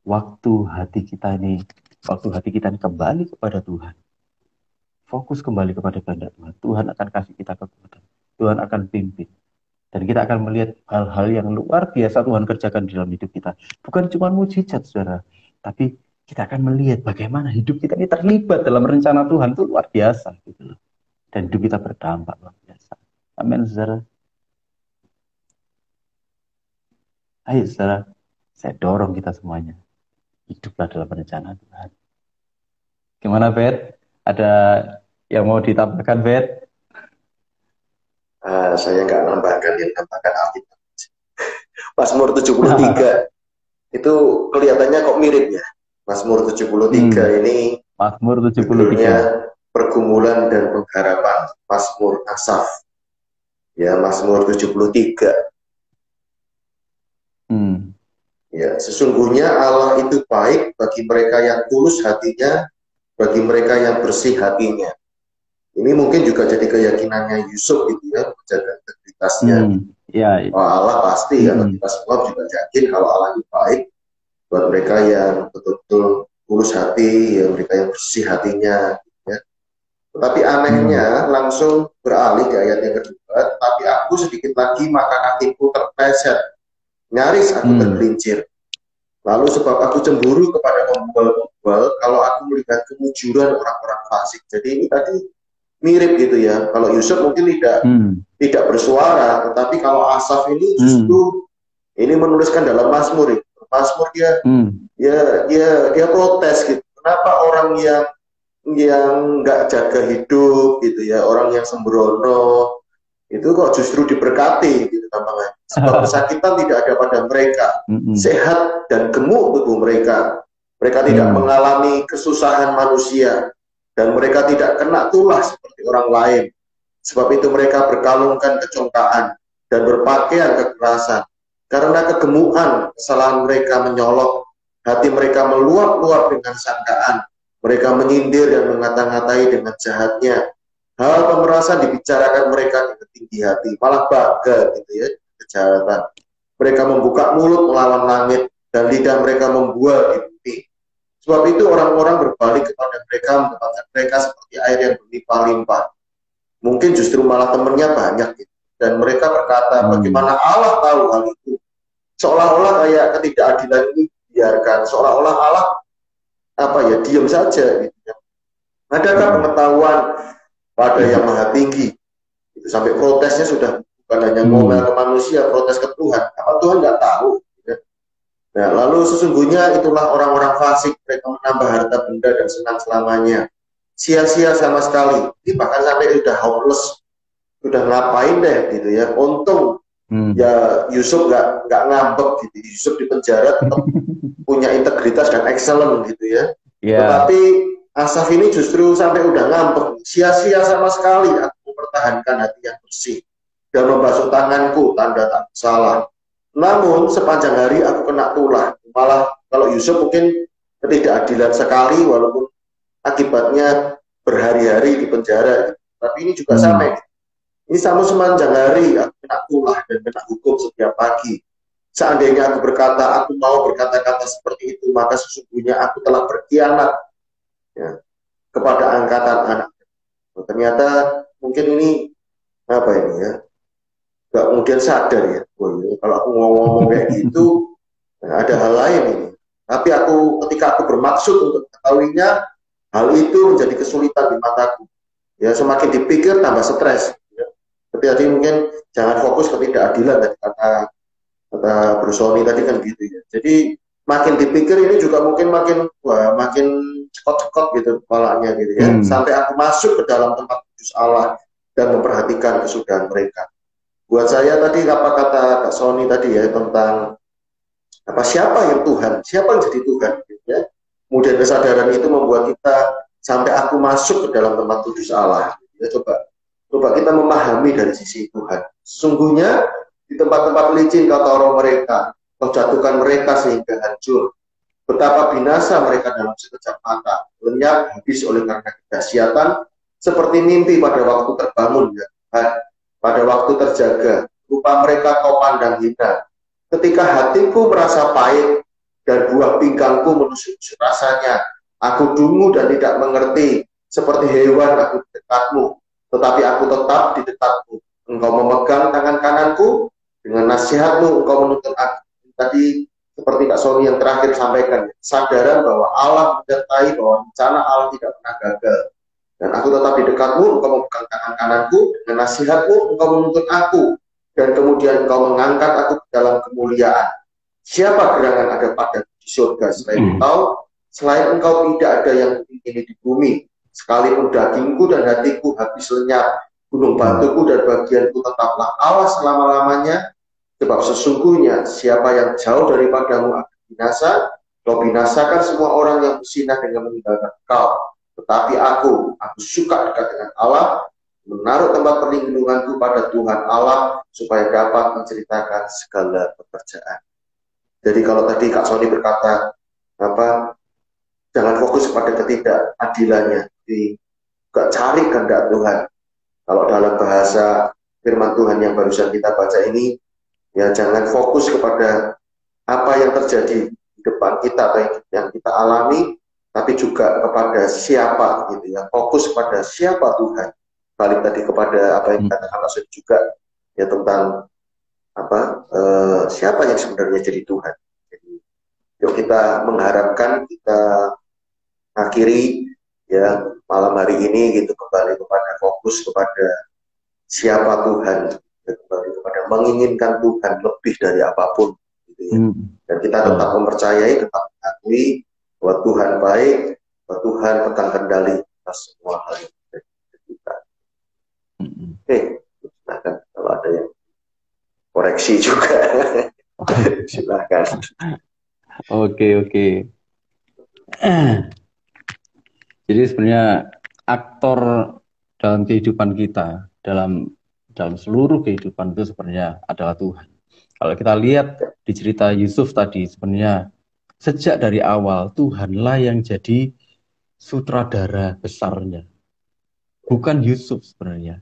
waktu hati kita ini kembali kepada Tuhan, fokus kembali kepada kehendak Tuhan, Tuhan akan kasih kita kekuatan, Tuhan akan pimpin, dan kita akan melihat hal-hal yang luar biasa Tuhan kerjakan di dalam hidup kita. Bukan cuma mujizat, saudara, tapi kita akan melihat bagaimana hidup kita ini terlibat dalam rencana Tuhan itu luar biasa, gitu loh. Dan hidup kita berdampak luar biasa. Amin, saudara. Ayo, saudara, saya dorong kita semuanya. Hiduplah dalam rencana Tuhan. Gimana, Bet? Ada yang mau ditambahkan, Bet? Saya nggak nambahkan Alkitab. Mazmur 73 itu kelihatannya kok mirip ya. Mazmur 73 ini Mazmur 73 judulnya Pergumulan dan Pengharapan, Mazmur Asaf. Ya, Mazmur 73. Ya, sesungguhnya Allah itu baik bagi mereka yang tulus hatinya, bagi mereka yang bersih hatinya. Ini mungkin juga jadi keyakinannya Yusuf gitu ya, menjaga integritasnya. Ya. Oh, Allah pasti ya, kita semua juga yakin kalau Allah itu baik buat mereka yang betul-betul tulus hati, ya mereka yang bersih hatinya. Ya. Tetapi anehnya langsung beralih ke ayat yang kedua, tapi aku sedikit lagi maka kakiku terpleset, nyaris aku tergelincir. Lalu sebab aku cemburu kepada pembual-pembual kalau aku melihat kemujuran orang-orang fasik. Jadi ini tadi mirip gitu ya. Kalau Yusuf mungkin tidak bersuara, tetapi kalau Asaf ini justru ini menuliskan dalam Mazmur. Mazmur dia protes gitu. Kenapa orang yang nggak jaga hidup gitu ya, orang yang sembrono itu kok justru diberkati gitu tampaknya. Sebab kesakitan tidak ada pada mereka, sehat dan gemuk tubuh mereka. Mereka tidak mengalami kesusahan manusia dan mereka tidak kena tulah seperti orang lain. Sebab itu mereka berkalungkan kecongkaan dan berpakaian kekerasan. Karena kegemukan kesalahan mereka menyolok, hati mereka meluap-luap dengan sangkaan. Mereka menyindir dan mengata-ngatai dengan jahatnya. Hal pemerasan dibicarakan mereka di tinggi hati, malah bangga gitu ya, kejahatan. Mereka membuka mulut melawan langit dan lidah mereka membual di bumi. Sebab itu orang-orang berbalik kepada mereka, menempatkan mereka seperti air yang berlimpah-limpah. Mungkin justru malah temannya banyak gitu. Dan mereka berkata, bagaimana Allah tahu hal itu? Seolah-olah kayak ketidakadilan ini dibiarkan, seolah-olah Allah diam saja gitu ya. Adakah pengetahuan pada yang maha tinggi? Itu sampai protesnya sudah bukan hanya ngomel ke manusia, protes ke Tuhan. Apa Tuhan nggak tahu? Gitu. Nah, lalu sesungguhnya itulah orang-orang fasik, mereka menambah harta benda dan senang selamanya. Sia-sia sama sekali. Ini bahkan sampai udah hopeless, udah ngapain deh gitu ya. Untung ya Yusuf nggak ngambek gitu. Yusuf di penjara tetap punya integritas dan excellent gitu ya. Tetapi Asaf ini justru sampai udah ngambek, sia-sia sama sekali aku mempertahankan hati yang bersih dan membasuh tanganku, tanda tak salah. Namun sepanjang hari aku kena tulah. Malah kalau Yusuf mungkin ketidakadilan sekali, walaupun akibatnya berhari-hari di penjara. Tapi ini juga sama. Ini sama sepanjang hari aku kena tulah dan kena hukum setiap pagi. Seandainya aku berkata, aku mau berkata-kata seperti itu, maka sesungguhnya aku telah berkhianat ya, kepada angkatan anak. Ternyata mungkin ini nggak kemudian sadar ya, Kalau aku ngomong kayak gitu, nah, ada hal lain ini. Tapi ketika aku bermaksud untuk mengetahuinya, hal itu menjadi kesulitan di mataku. Ya, semakin dipikir tambah stres. Ya. Tapi tadi mungkin jangan fokus ke ketidakadilan tadi kata Bro Sony tadi kan gitu ya. Jadi makin dipikir ini juga mungkin makin cekot-cekot gitu kepalanya gitu ya. Sampai aku masuk ke dalam tempat kudus Allah dan memperhatikan kesudahan mereka. Buat saya tadi apa kata Kak Sony tadi ya tentang siapa yang Tuhan, siapa yang jadi Tuhan gitu ya. Kemudian kesadaran itu membuat kita sampai aku masuk ke dalam tempat kudus Allah. Ya, coba kita memahami dari sisi Tuhan. Sesungguhnya di tempat-tempat licin kau taruh mereka, kau jatuhkan mereka sehingga hancur. Betapa binasa mereka dalam sekejap mata, lenyap habis oleh karena kedahsyatan, seperti mimpi pada waktu terbangun ya Tuhan, pada waktu terjaga. Rupa mereka kau pandang hina. Ketika hatiku merasa pahit dan buah pinggangku menusuk rasanya, aku dungu dan tidak mengerti, seperti hewan aku di dekatmu, tetapi aku tetap di dekatmu. Engkau memegang tangan kananku, dengan nasihatmu engkau menuntun aku. Tadi seperti Kak Sony yang terakhir sampaikan, kesadaran bahwa Allah menyertai, bahwa rencana Allah tidak pernah gagal. Dan aku tetap di dekatmu, engkau memegang tangan kananku, dengan nasihatmu engkau menuntun aku. Dan kemudian engkau mengangkat aku ke dalam kemuliaan. Siapa gerangan ada pada di surga selain engkau? Selain engkau tidak ada yang ini di bumi. Sekalipun dagingku dan hatiku habis lenyap, gunung batuku dan bagianku tetaplah Allah selama-lamanya. Sebab sesungguhnya siapa yang jauh daripadamu akan binasa. Kau binasakan semua orang yang bersinah dengan meninggalkan kau. Tetapi aku suka dekat dengan Allah, menaruh tempat perlindunganku pada Tuhan Allah, supaya dapat menceritakan segala pekerjaan. Jadi kalau tadi Kak Sony berkata, jangan fokus pada ketidakadilannya, juga cari kehendak Tuhan. Kalau dalam bahasa firman Tuhan yang barusan kita baca ini, ya jangan fokus kepada apa yang terjadi di depan kita atau yang kita alami, tapi juga kepada siapa gitu ya. Fokus pada siapa Tuhan. Balik tadi kepada apa yang dikatakan Rasul juga ya tentang siapa yang sebenarnya jadi Tuhan. Jadi, yuk kita mengharapkan kita akhiri ya malam hari ini gitu kembali kepada fokus kepada siapa Tuhan, ya, kembali kepada menginginkan Tuhan lebih dari apapun gitu ya. Dan kita tetap mempercayai, tetap mengakui bahwa Tuhan baik, bahwa Tuhan pegang kendali atas semua hal yang terjadi kita. Oke, silakan kalau ada yang koreksi juga. Silakan. Oke. Jadi sebenarnya aktor dalam kehidupan kita, dalam seluruh kehidupan itu sebenarnya adalah Tuhan. Kalau kita lihat di cerita Yusuf tadi, sebenarnya sejak dari awal Tuhanlah yang jadi sutradara besarnya. Bukan Yusuf sebenarnya.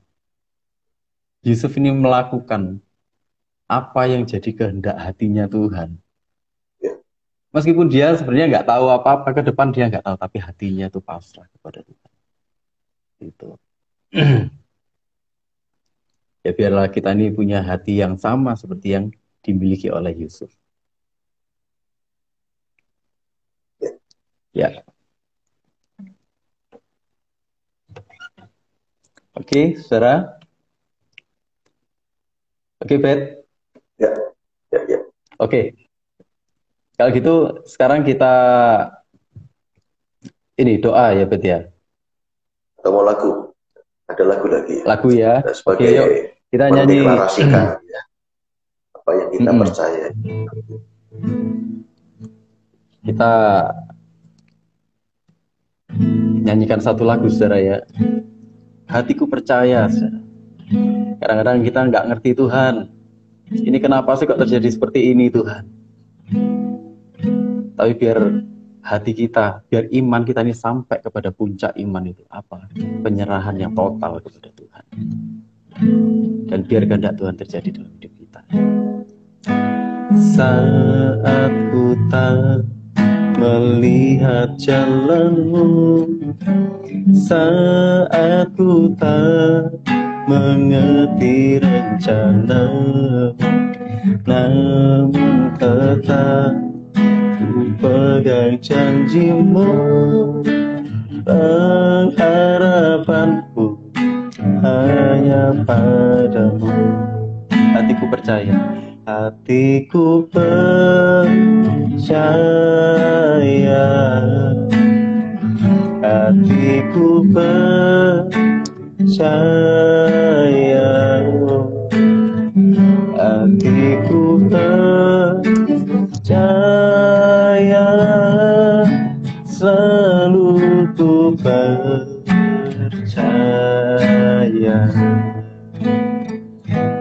Yusuf ini melakukan apa yang jadi kehendak hatinya Tuhan. Meskipun dia sebenarnya nggak tahu apa-apa ke depan, dia nggak tahu, tapi hatinya itu pasrah kepada Tuhan. Itu. Ya biarlah kita ini punya hati yang sama seperti yang dimiliki oleh Yusuf. Ya. Oke, saudara. Oke, Bet. Ya. Oke. Kalau gitu sekarang kita ini doa ya, Bet ya. Atau mau lagu? Ada lagu lagi. Lagu ya. Sebagai Oke, yuk kita nyanyi. Mendeklarasikan ya, apa yang kita percaya. Kita nyanyikan satu lagu, saudara ya. Hatiku percaya, saudara. Kadang-kadang kita nggak ngerti Tuhan. Ini kenapa sih kok terjadi seperti ini Tuhan? Tapi biar hati kita, biar iman kita ini sampai kepada puncak iman itu apa? Penyerahan yang total kepada Tuhan. Dan biar kehendak Tuhan terjadi dalam hidup kita. Saat ku tak melihat jalanmu, saat ku tak mengerti rencanamu, namun tetap ku pegang janjimu. Pengharapanku hanya padamu. Hatiku percaya, hatiku percaya, hatiku percaya, hatiku percaya, selalu ku percaya.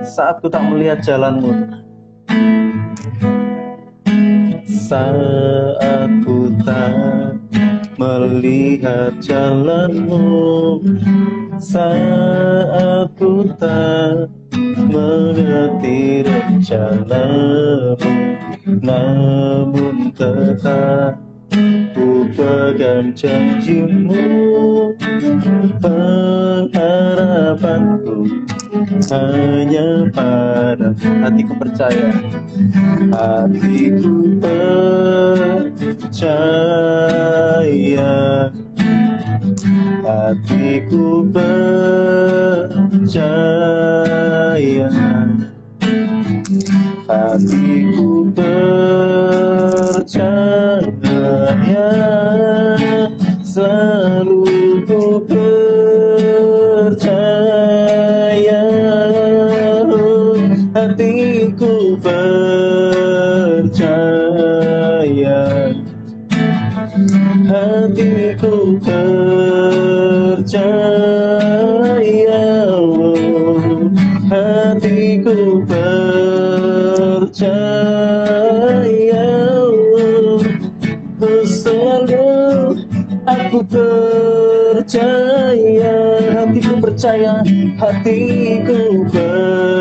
Saat ku tak melihat jalanmu, saat ku tak melihat jalanmu, saat ku tak mengerti rencanamu, namun tetap ku pegang janjimu. Pengharapanku hanya pada hatiku percaya, hatiku percaya, hatiku percaya, hatiku percaya, selalu ku percaya, hatiku percaya, hatiku percaya, hatiku percaya, selalu aku percaya, hatiku percaya, hatiku percaya,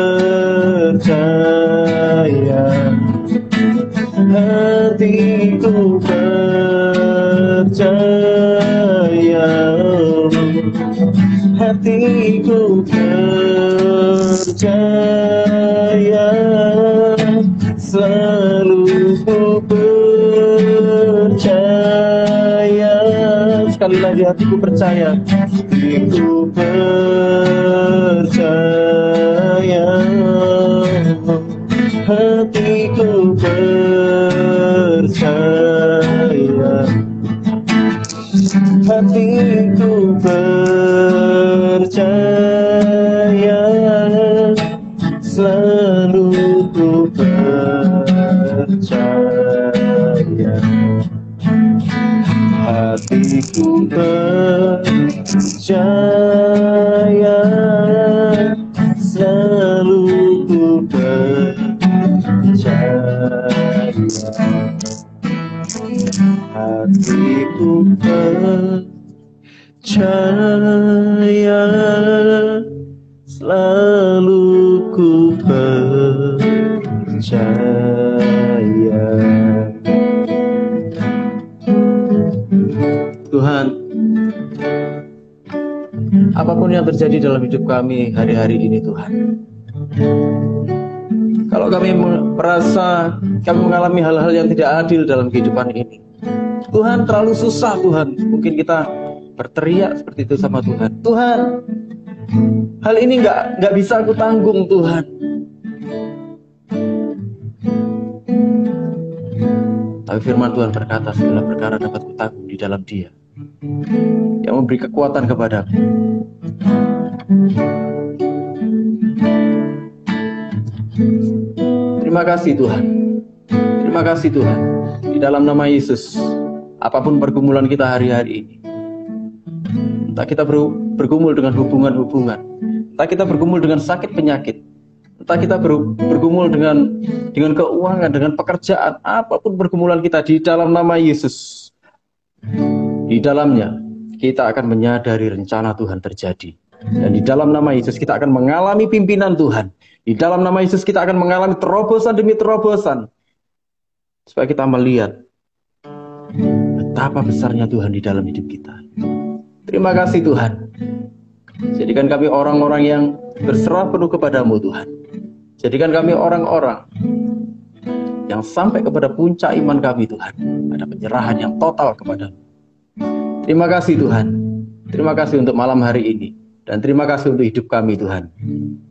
hatiku percaya, hatiku percaya, selalu ku percaya. Sekali lagi, hatiku percaya, hatiku percaya, hatiku percaya, hatiku percaya, selalu ku percaya, hatiku percaya, selalu ku percaya, hatiku percaya, selalu ku percaya. Tuhan, apapun yang terjadi dalam hidup kami hari-hari ini Tuhan, kalau kami merasa kami mengalami hal-hal yang tidak adil dalam kehidupan ini, Tuhan, terlalu susah Tuhan, mungkin kita berteriak seperti itu sama Tuhan. Tuhan, hal ini nggak bisa aku tanggung Tuhan. Tapi firman Tuhan berkata, segala perkara dapat kutanggung di dalam Dia yang memberi kekuatan kepadaku. Terima kasih Tuhan. Terima kasih Tuhan. Di dalam nama Yesus, apapun pergumulan kita hari-hari ini, entah kita bergumul dengan hubungan-hubungan, entah kita bergumul dengan sakit penyakit, entah kita bergumul dengan keuangan, dengan pekerjaan, apapun pergumulan kita, di dalam nama Yesus, di dalamnya kita akan menyadari rencana Tuhan terjadi. Dan di dalam nama Yesus kita akan mengalami pimpinan Tuhan. Di dalam nama Yesus kita akan mengalami terobosan demi terobosan, supaya kita melihat betapa besarnya Tuhan di dalam hidup kita. Terima kasih Tuhan. Jadikan kami orang-orang yang berserah penuh kepadamu Tuhan. Jadikan kami orang-orang yang sampai kepada puncak iman kami Tuhan. Ada penyerahan yang total kepada-Mu. Terima kasih Tuhan. Terima kasih untuk malam hari ini. Dan terima kasih untuk hidup kami Tuhan.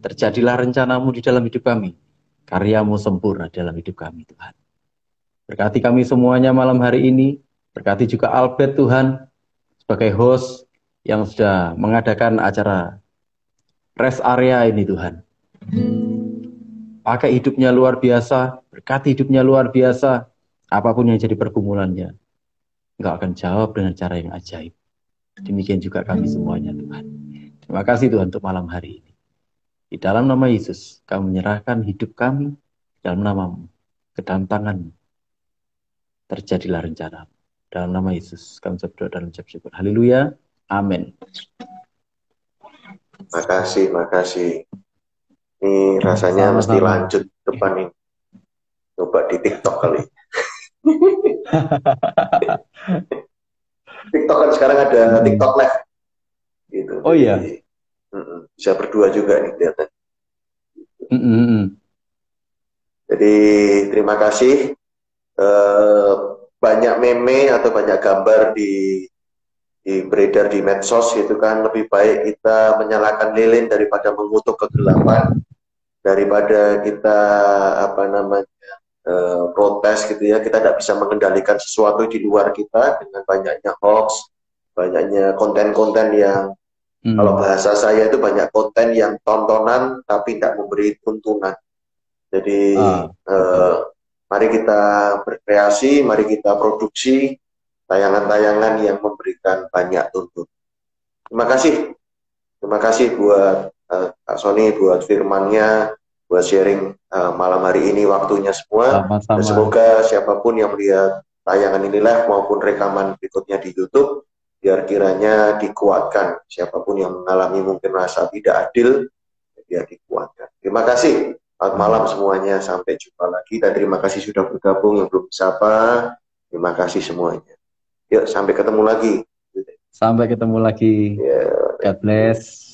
Terjadilah rencana-Mu di dalam hidup kami. Karya-Mu sempurna dalam hidup kami Tuhan. Berkati kami semuanya malam hari ini. Berkati juga Albert Tuhan sebagai host yang sudah mengadakan acara rest area ini Tuhan. Pakai hidupnya luar biasa, berkati hidupnya luar biasa. Apapun yang jadi pergumulannya, Engkau akan jawab dengan cara yang ajaib. Demikian juga kami semuanya Tuhan. Terima kasih Tuhan untuk malam hari ini. Di dalam nama Yesus, kami menyerahkan hidup kami dalam nama-Mu, ke dalam Tangan-Mu. Terjadilah rencana-Mu. Dalam nama Yesus, kami berdoa dan mengucap syukur. Haleluya. Amin. Makasih. Ini rasanya Sama-sama. mesti lanjut depan ini. Coba di TikTok kali. TikTok kan sekarang ada TikTok Live. Gitu. Oh iya. Bisa berdua juga nih lihatnya. Jadi terima kasih. Banyak meme atau banyak gambar di beredar di medsos itu kan, lebih baik kita menyalakan lilin daripada mengutuk kegelapan, daripada kita protes gitu ya. Kita tidak bisa mengendalikan sesuatu di luar kita dengan banyaknya hoax, banyaknya konten-konten yang kalau bahasa saya itu banyak konten yang tontonan tapi tidak memberi tuntunan. Jadi mari kita berkreasi, mari kita produksi tayangan-tayangan yang memberikan banyak tuntunan. Terima kasih buat Kak Sony, buat firman-Nya, buat sharing malam hari ini waktunya semua. Sama-sama. Dan semoga siapapun yang melihat tayangan inilah maupun rekaman berikutnya di YouTube, biar kiranya dikuatkan. Siapapun yang mengalami mungkin rasa tidak adil, biar dikuatkan. Terima kasih. Selamat malam semuanya, sampai jumpa lagi. Dan terima kasih sudah bergabung, yang belum sapa. Terima kasih semuanya. Yuk, sampai ketemu lagi. Sampai ketemu lagi. Yeah. God bless.